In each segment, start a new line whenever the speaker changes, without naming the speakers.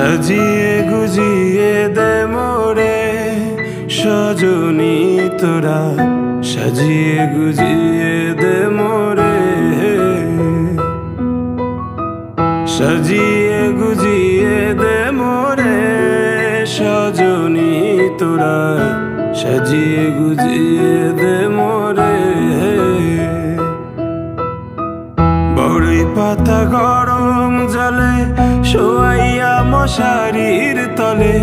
সাজিয়ে গুজিয়ে দে মোরে সজনী তোরা, সাজিয়ে গুজিয়ে দে মোরে, সাজিয়ে গুজিয়ে দে মোরে সজনী তোরা, সাজিয়ে গুজিয়ে দে মোরে। বড়ই পাতা গরম জলে শোয়াইয়া মশারির তলে,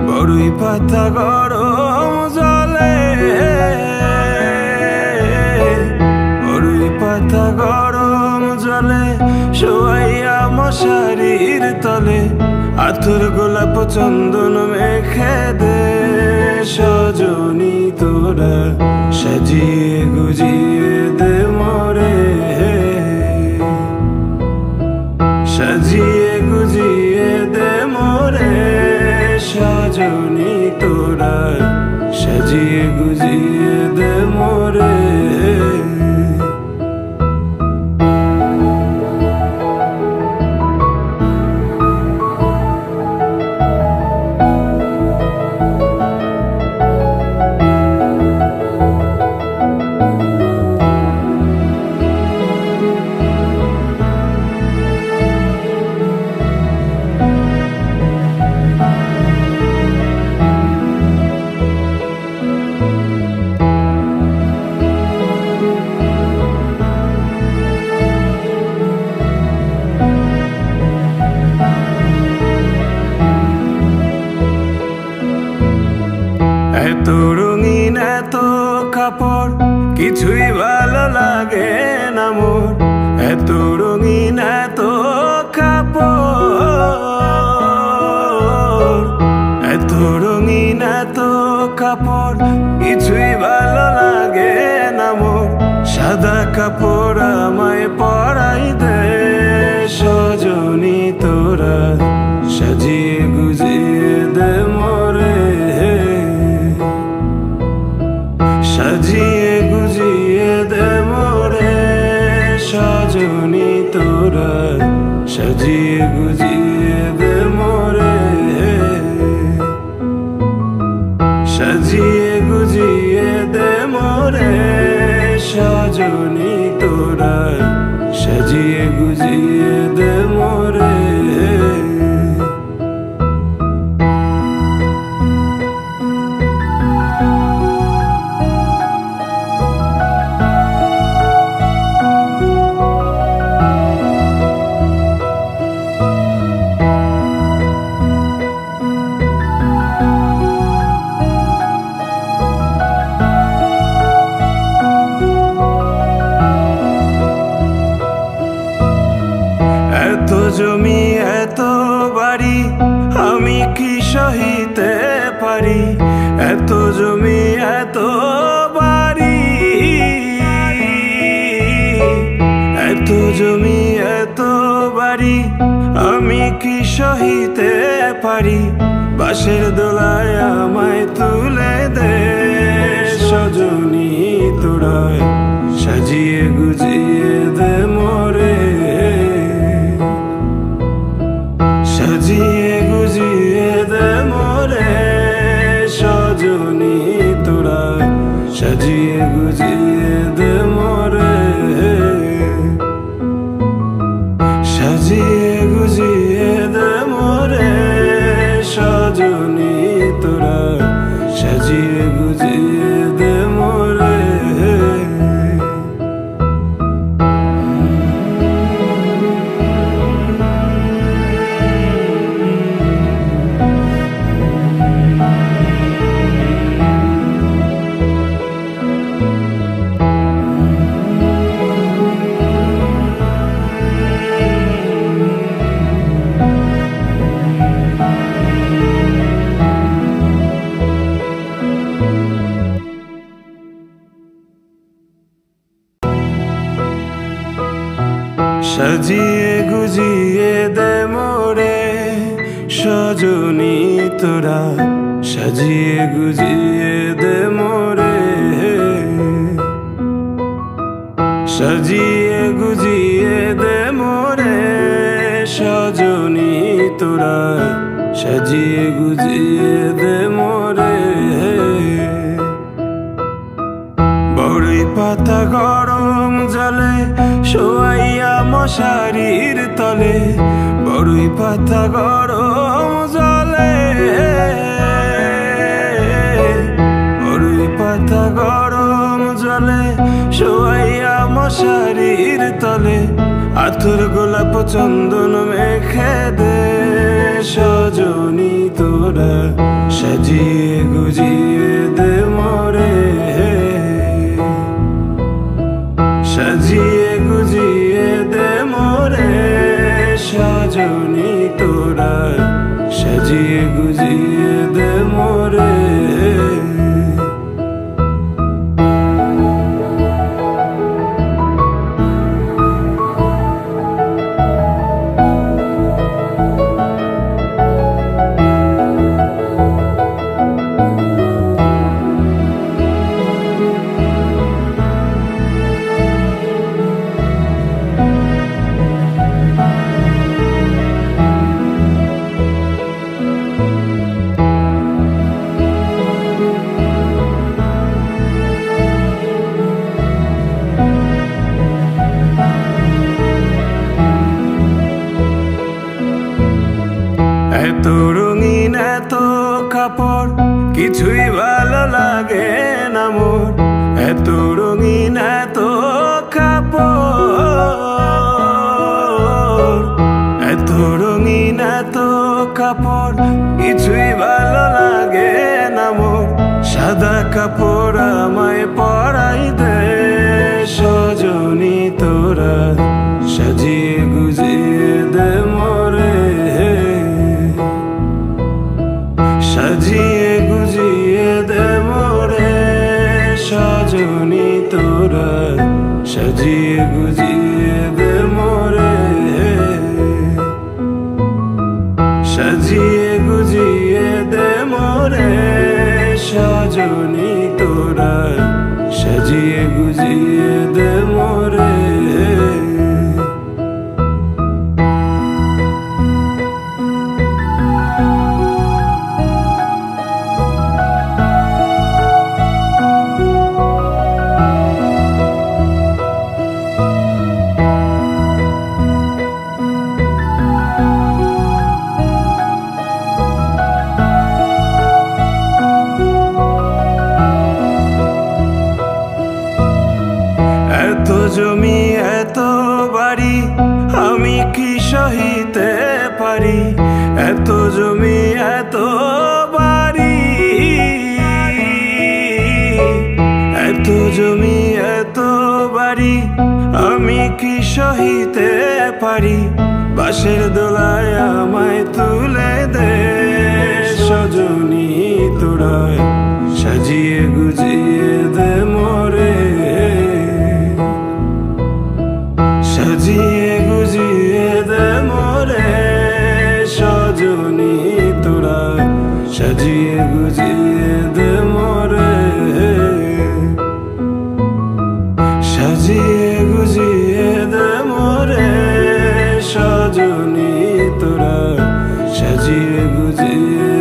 বড়ই পাতা গরম জলে, বড়ই পাতা গরম জলে শোয়াইয়া মশারির তলে, আতর গোলাপ চন্দন মেখে দে সজনী তোরা, সাজিয়ে গুজিয়ে দে মোরে, সাজিয়ে গুজিয়ে দে মোরে সজনী তোরা, সাজিয়ে গুজিয়ে দে মোরে। এত রঙিন এত কাপড় কিছুই ভালো লাগে না মোর, এত রঙিন এত কাপড়, এত রঙিন এত কাপড় কিছুই ভালো লাগে না মোর, সাদা কাপড় আমায় পরাই দে সজনী তোরা, সাজিয়ে গুজিয়ে দে মোরে, সাজিয়ে গুজিয়ে দে মোরে সজনী তোরা, সাজিয়ে গুজিয়ে দে মোরে, সাজিয়ে গুজিয়ে দে মোরে সজনী তোরা, সাজিয়ে গুজিয়ে দে মোরে। এত জমি এত বাড়ি আমি কি সহিতে পারি, এত জমি এত বাড়ি, এত জমি এত বাড়ি আমি কি সহিতে পারি, বাঁশের দোলায় আমায় তুলে দে সজনী তোরা, সাজিয়ে গুজিয়ে দে মোরে, সাজিয়ে গুজিয়ে দে মোরে সজনী তোরা, সাজিয়ে গুজিয়ে দে মোরে, সাজিয়ে গুজিয়ে দে মোরে সজনী তোরা, সাজিয়ে গুজিয়ে দে মোরে। সাজিয়ে গুজিয়ে দে মোরে সজনী তোরা, সাজিয়ে গুজিয়ে দে মোরে, সাজিয়ে গুজিয়ে দে মোরে সজনী তোরা, সাজিয়ে গুজিয়ে দে মোরে। বড়ই পাতা গরম জলে শোয়াইয়া মশারির তলে, বড়ই পাতা গরম জলে, বড়ই পাতা গরম জলে শোয়াইয়া মশারির তলে, আতর গোলাপ চন্দন মেখে দে সজনী তোরা, সাজিয়ে গুজিয়ে দে মোরে। সাজিয়ে গুজিয়ে দে মোরে সজনী তোরা, সাজিয়ে গুজিয়ে দে মোরে। এত রঙিন এত কাপড় কিছুই ভালো লাগে না মোর, এত রঙিন এত কাপড়, এত রঙিন এত কাপড় কিছুই ভালো লাগে না মোর। সাদা কাপড় আমায় পরাই দে সজনী তোরা, সাজিয়ে গুজিয়ে দে মোরে। সাজিয়ে গুজিয়ে দে মোরে সজনী তোরা, সাজিয়ে গুজিয়ে দে মোরে। সাজিয়ে গুজিয়ে দে মোরে সজনী তোরা, সাজিয়ে গুজিয়ে দে মোরে। এত জমি এত বাড়ি আমি কি সহিতে পারি, এত জমি এত বাড়ি, এত জমি এত বাড়ি আমি কি সহিতে পারি। বাঁশের দোলায় আমায় তুলে দে সজনী তোরা, সাজিয়ে গুজিয়ে দে মোরে। সাজিয়ে গুজিয়ে দে মোরে সজনী তোরা, সাজিয়ে গুজিয়ে দে মোরে। সাজিয়ে গুজিয়ে দে মোরে সজনী তোরা, সাজিয়ে গুজিয়ে